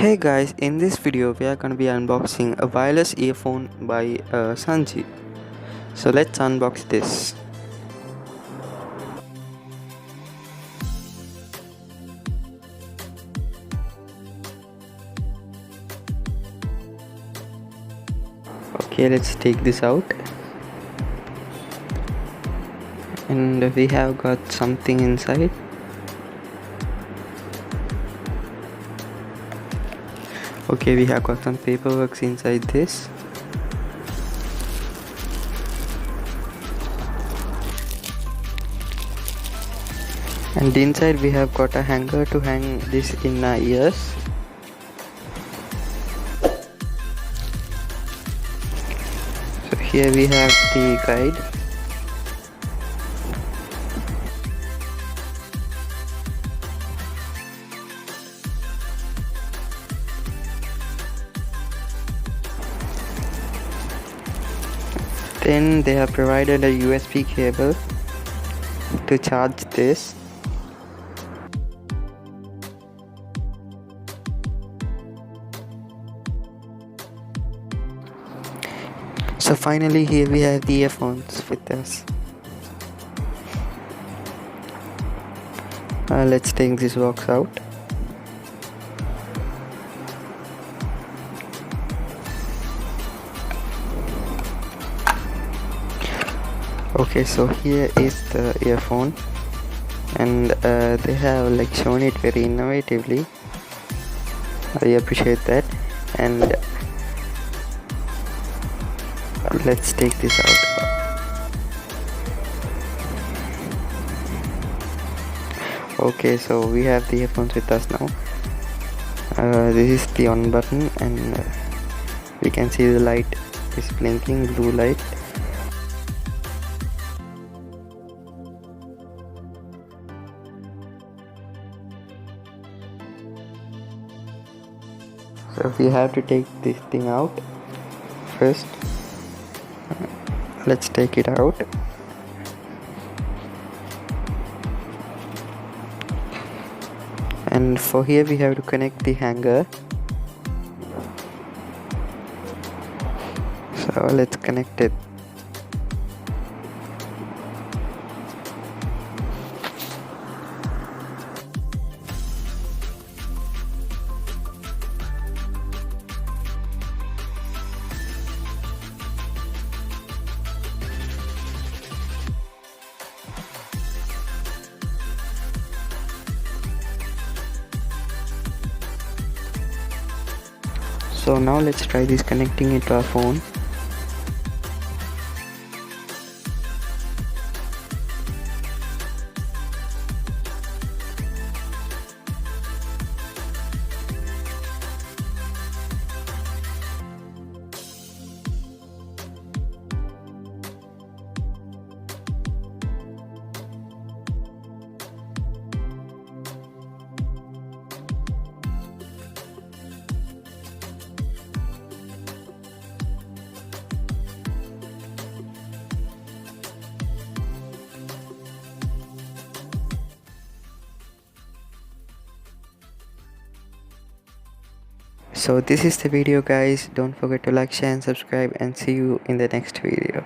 Hey guys, in this video we are going to be unboxing a wireless earphone by Sanji. So let's unbox this. Okay, let's take this out. And we have got something inside. Okay, we have got some paperwork inside this. And inside we have got a hanger to hang this in our ears. So here we have the guide. Then they have provided a USB cable to charge this. So finally here we have the earphones with us. Let's take this box out. Okay, so here is the earphone, and they have like shown it very innovatively. I appreciate that. And let's take this out. Okay, so we have the earphones with us now. This is the on button, and we can see the light is blinking, blue light. So we have to take this thing out first. Let's take it out. And for here we have to connect the hanger. So let's connect it. So now let's try this connecting it to our phone. So this is the video guys. Don't forget to like, share and subscribe, and see you in the next video.